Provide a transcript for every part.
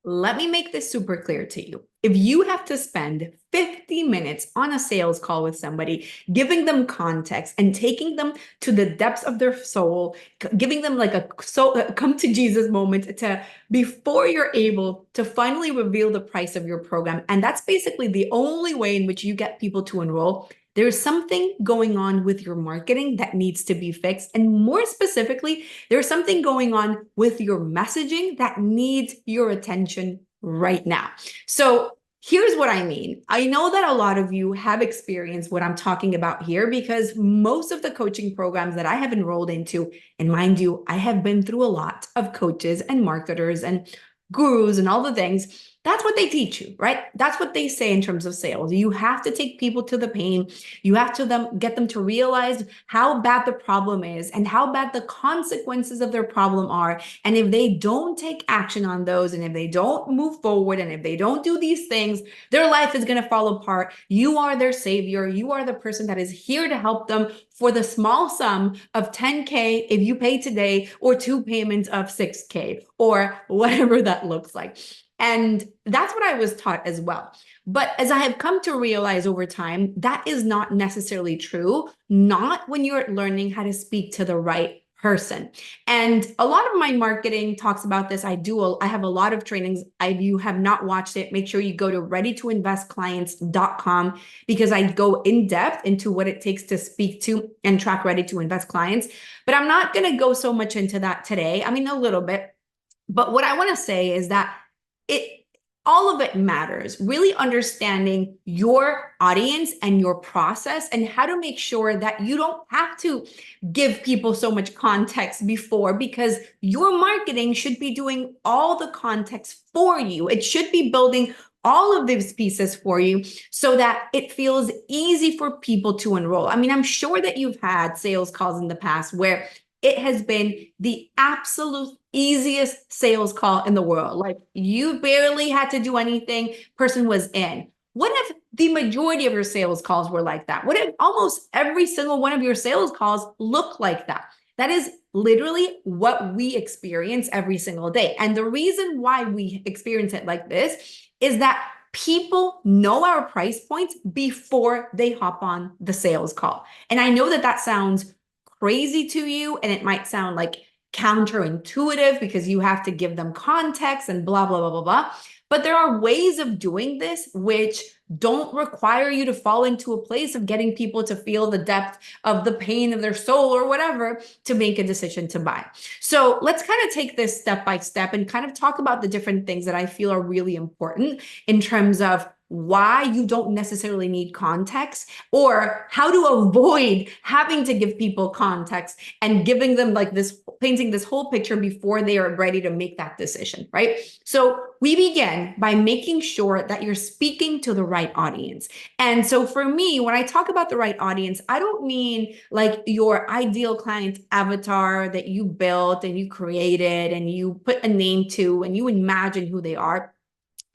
Let me make this super clear to you. If you have to spend 50 minutes on a sales call with somebody, giving them context and taking them to the depths of their soul, giving them like a come to Jesus moment to before you're able to finally reveal the price of your program, and that's basically the only way in which you get people to enroll. There's something going on with your marketing that needs to be fixed. And more specifically, there's something going on with your messaging that needs your attention right now. So here's what I mean. I know that a lot of you have experienced what I'm talking about here because most of the coaching programs that I have enrolled into, and mind you, I have been through a lot of coaches and marketers and gurus and all the things. That's what they teach you, right? That's what they say in terms of sales. You have to take people to the pain. You have to get them to realize how bad the problem is and how bad the consequences of their problem are. And if they don't take action on those, and if they don't move forward, and if they don't do these things, their life is going to fall apart. You are their savior. You are the person that is here to help them for the small sum of 10K if you pay today, or 2 payments of 6K, or whatever that looks like. And that's what I was taught as well. But as I have come to realize over time, that is not necessarily true, not when you're learning how to speak to the right person. And a lot of my marketing talks about this. I have a lot of trainings. If you have not watched it, make sure you go to readytoinvestclients.com because I go in depth into what it takes to speak to and track ready to invest clients. But I'm not going to go so much into that today. I mean, a little bit. But what I want to say is that all of it matters. Really understanding your audience and your process and how to make sure that you don't have to give people so much context before, because your marketing should be doing all the context for you. It should be building all of these pieces for you so that it feels easy for people to enroll. I mean, I'm sure that you've had sales calls in the past where it has been the absolute easiest sales call in the world. Like, you barely had to do anything, person was in. What if the majority of your sales calls were like that? What if almost every single one of your sales calls look like that? That is literally what we experience every single day. And the reason why we experience it like this is that people know our price points before they hop on the sales call. And I know that that sounds crazy to you, and it might sound like counterintuitive because you have to give them context and blah, blah, blah, blah, blah. But there are ways of doing this which don't require you to fall into a place of getting people to feel the depth of the pain of their soul or whatever to make a decision to buy. So let's kind of take this step by step and kind of talk about the different things that I feel are really important in terms of why you don't necessarily need context, or how to avoid having to give people context and giving them like this, painting this whole picture before they are ready to make that decision, right? So we begin by making sure that you're speaking to the right audience. And so for me, when I talk about the right audience, I don't mean like your ideal client avatar that you built and you created and you put a name to and you imagine who they are.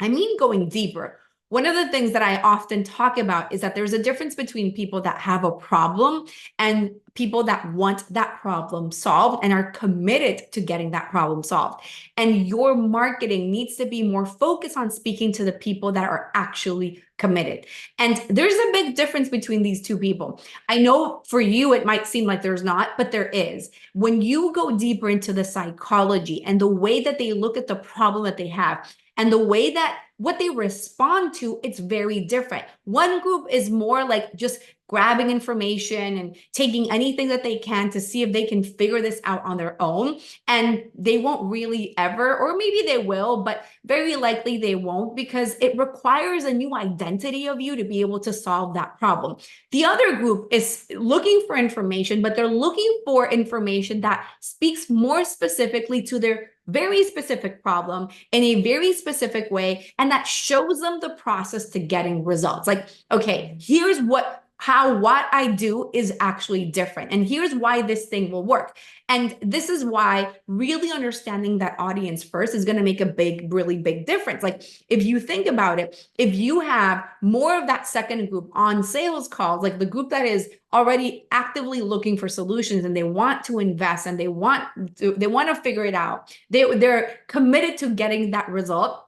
I mean going deeper. One of the things that I often talk about is that there's a difference between people that have a problem and people that want that problem solved and are committed to getting that problem solved. And your marketing needs to be more focused on speaking to the people that are actually committed. And there's a big difference between these two people. I know for you, it might seem like there's not, but there is. When you go deeper into the psychology and the way that they look at the problem that they have, and the way that what they respond to, it's very different. One group is more like just grabbing information and taking anything that they can to see if they can figure this out on their own. And they won't really ever, or maybe they will, but very likely they won't, because it requires a new identity of you to be able to solve that problem. The other group is looking for information, but they're looking for information that speaks more specifically to their very specific problem in a very specific way, and that shows them the process to getting results. Like, okay, here's what I do is actually different, and here's why this thing will work. And this is why really understanding that audience first is going to make a really big difference. Like, if you think about it, if you have more of that second group on sales calls, like the group that is already actively looking for solutions and they want to invest and they want to figure it out, they're committed to getting that result.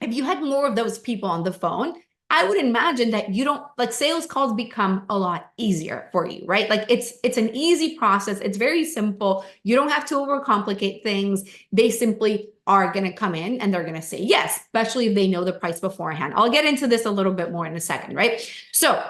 if you had more of those people on the phone, I would imagine that you don't like sales calls become a lot easier for you, right? Like it's an easy process. It's very simple. You don't have to overcomplicate things. They simply are going to come in and they're going to say yes, especially if they know the price beforehand. I'll get into this a little bit more in a second, right? So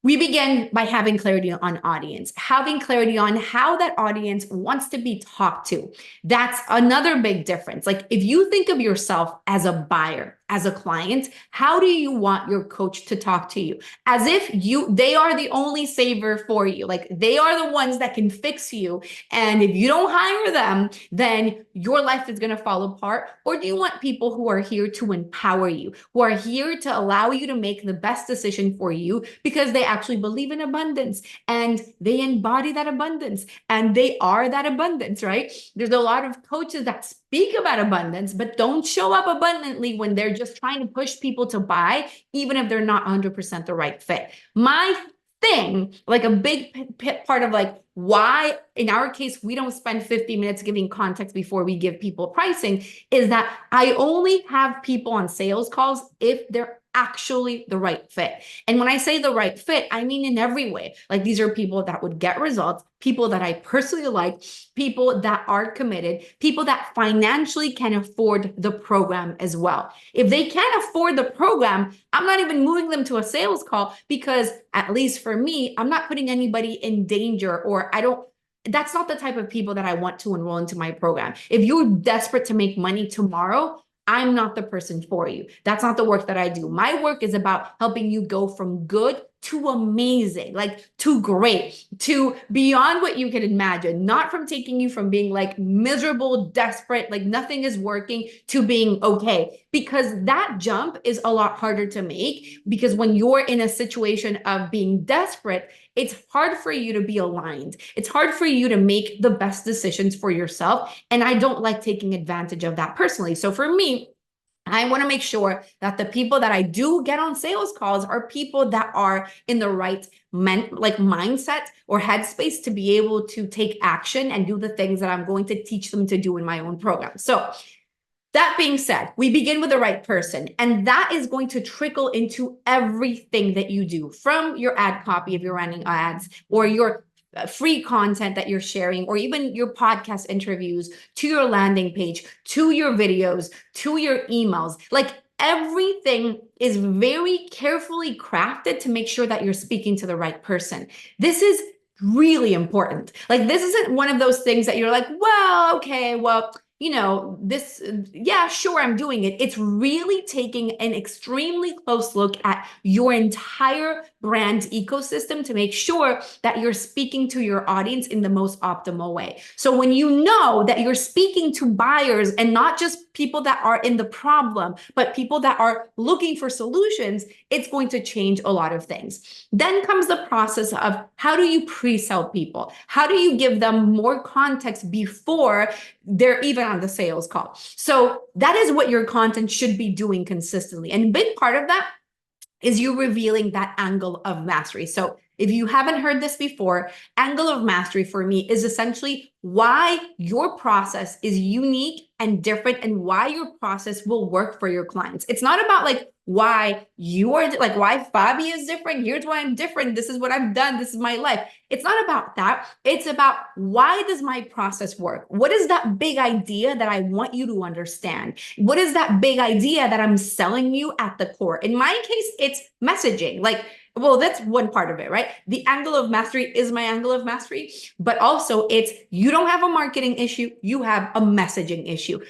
we begin by having clarity on audience, having clarity on how that audience wants to be talked to. That's another big difference. Like if you think of yourself as a buyer, as a client, how do you want your coach to talk to you? As if they are the only saver for you. Like they are the ones that can fix you. And if you don't hire them, then your life is going to fall apart. Or do you want people who are here to empower you, who are here to allow you to make the best decision for you because they actually believe in abundance and they embody that abundance and they are that abundance, right? There's a lot of coaches that speak about abundance, but don't show up abundantly when they're just trying to push people to buy, even if they're not 100% the right fit. My thing, like a big part of like why in our case we don't spend 50 minutes giving context before we give people pricing, is that I only have people on sales calls if they're actually the right fit. And when I say the right fit, I mean in every way. Like these are people that would get results, people that I personally like, people that are committed, people that financially can afford the program as well. If they can't afford the program, I'm not even moving them to a sales call because, at least for me, I'm not putting anybody in danger, or that's not the type of people that I want to enroll into my program. If you're desperate to make money tomorrow, I'm not the person for you. That's not the work that I do. My work is about helping you go from good to amazing, like to great, to beyond what you can imagine, not from taking you from being like miserable, desperate, like nothing is working, to being okay. Because that jump is a lot harder to make, because when you're in a situation of being desperate, it's hard for you to be aligned. It's hard for you to make the best decisions for yourself. And I don't like taking advantage of that personally. So for me, I want to make sure that the people that I do get on sales calls are people that are in the right mindset or headspace to be able to take action and do the things that I'm going to teach them to do in my own program. So that being said, we begin with the right person, and that is going to trickle into everything that you do, from your ad copy if you're running ads, or your free content that you're sharing, or even your podcast interviews, to your landing page, to your videos, to your emails. Like everything is very carefully crafted to make sure that you're speaking to the right person. This is really important. Like this isn't one of those things that you're like, well, okay, well, this, yeah, sure, I'm doing it. It's really taking an extremely close look at your entire brand ecosystem to make sure that you're speaking to your audience in the most optimal way. So when you know that you're speaking to buyers and not just people that are in the problem, but people that are looking for solutions, it's going to change a lot of things. Then comes the process of how do you pre-sell people? How do you give them more context before they're even on the sales call? So that is what your content should be doing consistently. And a big part of that is you revealing that angle of mastery. So if you haven't heard this before, angle of mastery for me is essentially why your process is unique and different, and why your process will work for your clients. It's not about like why you are like why Fabi is different. Here's why I'm different. This is what I've done. This is my life. It's not about that. It's about why does my process work? What is that big idea that I want you to understand? What is that big idea that I'm selling you at the core? In my case, it's messaging. Like, well, that's one part of it, right? The angle of mastery is my angle of mastery, but also it's you don't have a marketing issue, you have a messaging issue.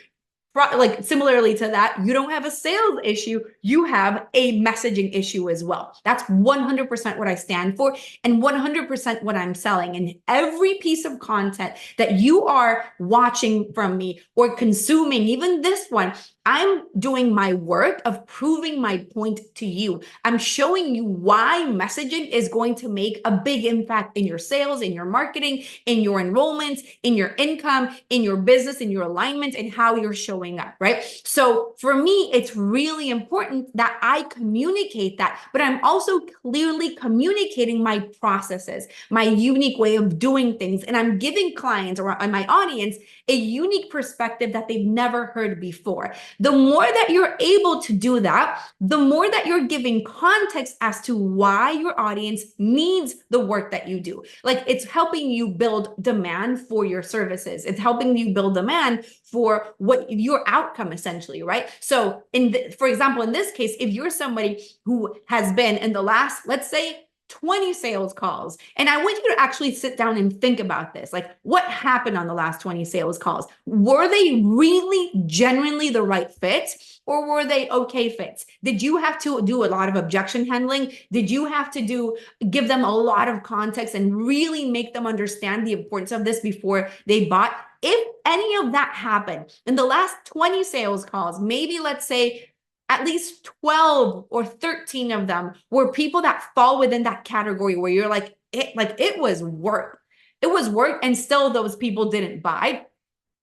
Like similarly to that, you don't have a sales issue, you have a messaging issue as well. That's 100% what I stand for and 100% what I'm selling. And every piece of content that you are watching from me or consuming, even this one, I'm doing my work of proving my point to you. I'm showing you why messaging is going to make a big impact in your sales, in your marketing, in your enrollments, in your income, in your business, in your alignment, and how you're showing showing up, right? So for me, it's really important that I communicate that, but I'm also clearly communicating my processes, my unique way of doing things. And I'm giving clients or my audience a unique perspective that they've never heard before. The more that you're able to do that, the more that you're giving context as to why your audience needs the work that you do. Like, it's helping you build demand for your services. It's helping you build demand for what your outcome essentially, right? So for example, in this case, if you're somebody who has been in the last, let's say, 20 sales calls. And I want you to actually sit down and think about this. Like, what happened on the last 20 sales calls? Were they really genuinely the right fit, or were they okay fits? Did you have to do a lot of objection handling? Did you have to give them a lot of context and really make them understand the importance of this before they bought? If any of that happened in the last 20 sales calls, maybe let's say at least 12 or 13 of them were people that fall within that category where you're like, it was work. It was work, and still those people didn't buy.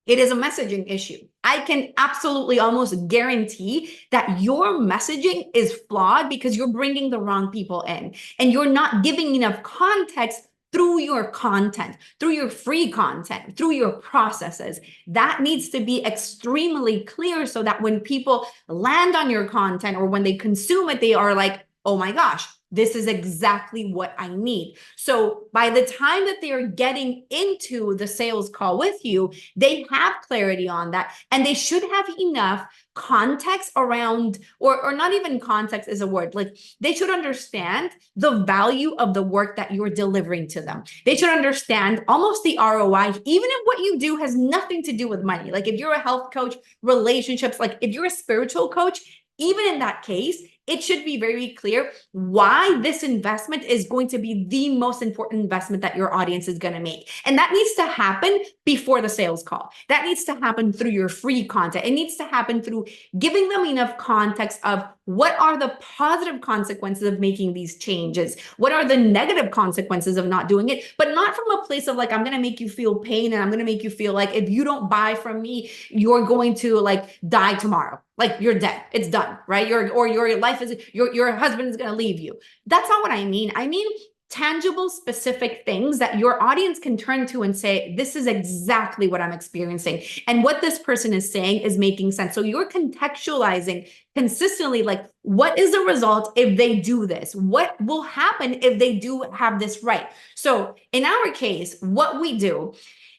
It is a messaging issue. I can absolutely almost guarantee that your messaging is flawed because you're bringing the wrong people in, and you're not giving enough context through your content, through your free content, through your processes. That needs to be extremely clear so that when people land on your content or when they consume it, they are like, oh my gosh, this is exactly what I need. So by the time that they are getting into the sales call with you, they have clarity on that, and they should have enough context around, or not even context is a word, like they should understand the value of the work that you're delivering to them. They should understand almost the ROI, even if what you do has nothing to do with money. Like if you're a health coach, relationships, like if you're a spiritual coach, even in that case, it should be very clear why this investment is going to be the most important investment that your audience is going to make. And that needs to happen before the sales call. That needs to happen through your free content. It needs to happen through giving them enough context of what are the positive consequences of making these changes? What are the negative consequences of not doing it? But not from a place of like, I'm going to make you feel pain, and I'm going to make you feel like if you don't buy from me, you're going to like die tomorrow. Like you're dead. It's done, right? Your life is, your husband is going to leave you. That's not what I mean. I mean tangible, specific things that your audience can turn to and say, this is exactly what I'm experiencing. And what this person is saying is making sense. So you're contextualizing consistently, like, what is the result if they do this? What will happen if they do have this right? So in our case, what we do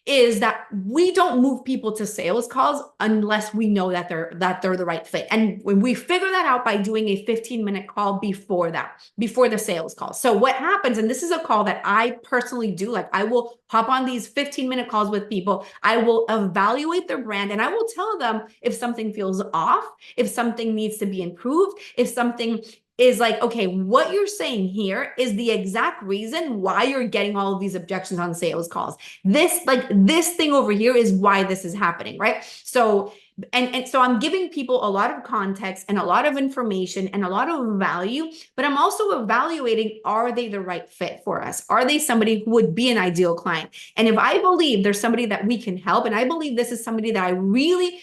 is that we don't move people to sales calls unless we know that they're the right fit. And when we figure that out by doing a 15-minute call before the sales call. So what happens, and this is a call that I personally do, like I will hop on these 15-minute calls with people. I will evaluate their brand, and I will tell them if something feels off, if something needs to be improved, if something is like, okay, what you're saying here is the exact reason why you're getting all of these objections on sales calls. This thing over here is why this is happening, right? So, and so I'm giving people a lot of context and a lot of information and a lot of value, but I'm also evaluating, are they the right fit for us? Are they somebody who would be an ideal client? And if I believe there's somebody that we can help, and I believe this is somebody that I really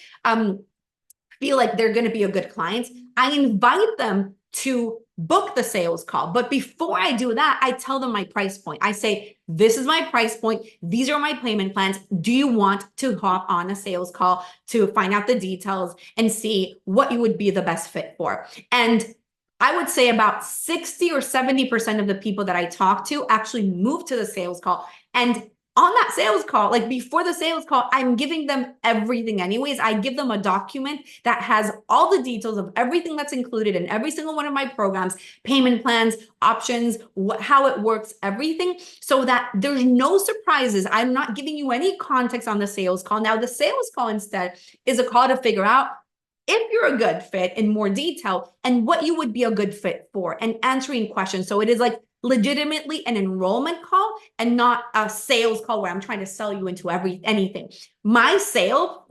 feel like they're going to be a good client, I invite them to book the sales call. But before I do that, I tell them my price point. I say, this is my price point. These are my payment plans. Do you want to hop on a sales call to find out the details and see what you would be the best fit for? And I would say about 60 or 70% of the people that I talk to actually move to the sales call. And on that sales call, like before the sales call, I'm giving them everything anyways. I give them a document that has all the details of everything that's included in every single one of my programs, payment plans, options, how it works, everything, so that there's no surprises. I'm not giving you any context on the sales call. Now, the sales call instead is a call to figure out if you're a good fit in more detail and what you would be a good fit for, and answering questions. So it is like legitimately an enrollment call and not a sales call where I'm trying to sell you into anything. My sales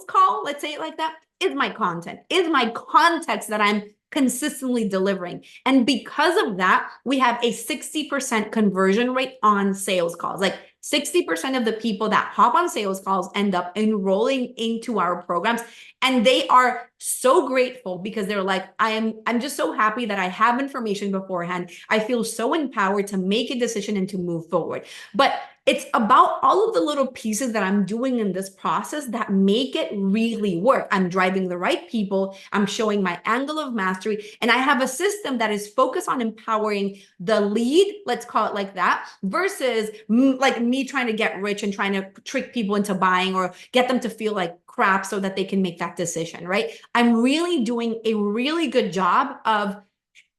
call, let's say it like that, is my content, is my context that I'm consistently delivering. And because of that, we have a 60% conversion rate on sales calls. Like 60% of the people that hop on sales calls end up enrolling into our programs. And they are so grateful because they're like, I'm just so happy that I have information beforehand. I feel so empowered to make a decision and to move forward. But it's about all of the little pieces that I'm doing in this process that make it really work. I'm driving the right people. I'm showing my angle of mastery. And I have a system that is focused on empowering the lead, let's call it like that, versus like me trying to get rich and trying to trick people into buying or get them to feel like crap so that they can make that decision, right? I'm really doing a really good job of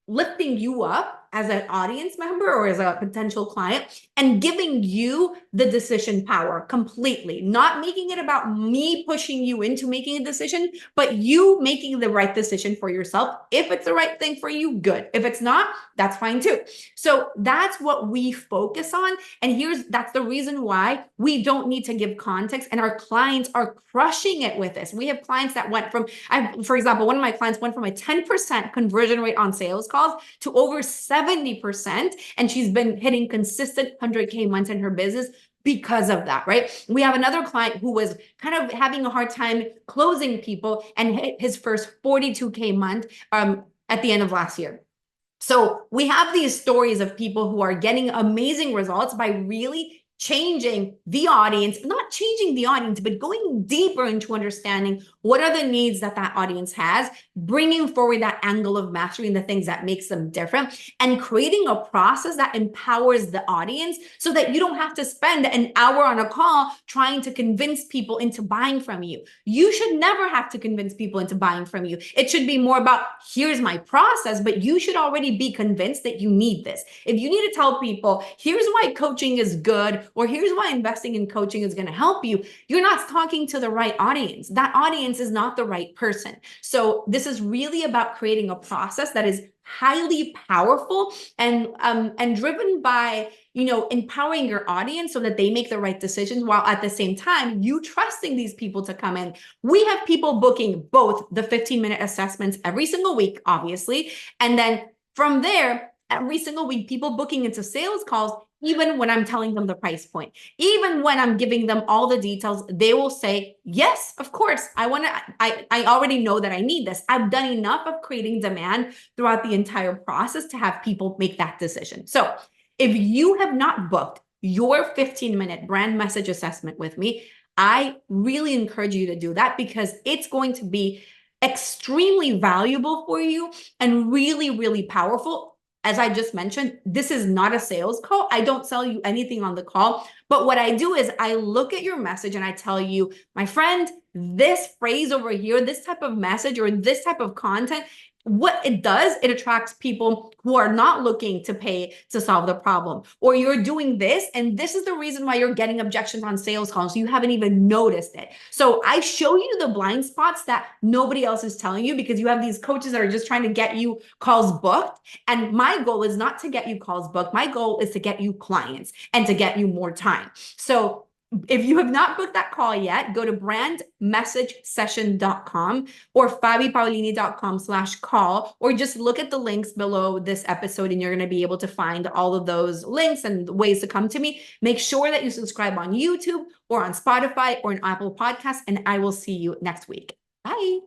lifting you up as an audience member or as a potential client and giving you the decision power completely, not making it about me pushing you into making a decision, but you making the right decision for yourself. If it's the right thing for you, good. If it's not, that's fine too. So that's what we focus on. And that's the reason why we don't need to give context, and our clients are crushing it with this. We have clients that went from, for example, one of my clients went from a 10% conversion rate on sales calls to over 70%. And she's been hitting consistent 100K months in her business because of that, right? We have another client who was kind of having a hard time closing people and hit his first 42K month at the end of last year. So we have these stories of people who are getting amazing results by really changing the audience, not changing the audience, but going deeper into understanding what are the needs that audience has, bringing forward that angle of mastery and the things that makes them different, and creating a process that empowers the audience so that you don't have to spend an hour on a call trying to convince people into buying from you. You should never have to convince people into buying from you. It should be more about, here's my process, but you should already be convinced that you need this. If you need to tell people, here's why coaching is good, or here's why investing in coaching is going to help you, you're not talking to the right audience. That audience is not the right person. So this is really about creating a process that is highly powerful and driven by, empowering your audience so that they make the right decisions, while at the same time you trusting these people to come in. We have people booking both the 15-minute assessments every single week, obviously, and then from there, every single week, people booking into sales calls. Even when I'm telling them the price point, even when I'm giving them all the details, they will say, yes, of course, I already know that I need this. I've done enough of creating demand throughout the entire process to have people make that decision. So if you have not booked your 15-minute brand message assessment with me, I really encourage you to do that, because it's going to be extremely valuable for you and really, really powerful. As I just mentioned, this is not a sales call. I don't sell you anything on the call. But what I do is I look at your message and I tell you, my friend, this phrase over here, this type of message or this type of content, what it does, it attracts people who are not looking to pay to solve the problem. Or you're doing this, and this is the reason why you're getting objections on sales calls. You haven't even noticed it. So I show you the blind spots that nobody else is telling you, because you have these coaches that are just trying to get you calls booked. And my goal is not to get you calls booked. My goal is to get you clients and to get you more time. So if you have not booked that call yet, go to brandmessagesession.com or fabipaolini.com/call, or just look at the links below this episode and you're going to be able to find all of those links and ways to come to me. Make sure that you subscribe on YouTube or on Spotify or on Apple Podcasts, and I will see you next week. Bye.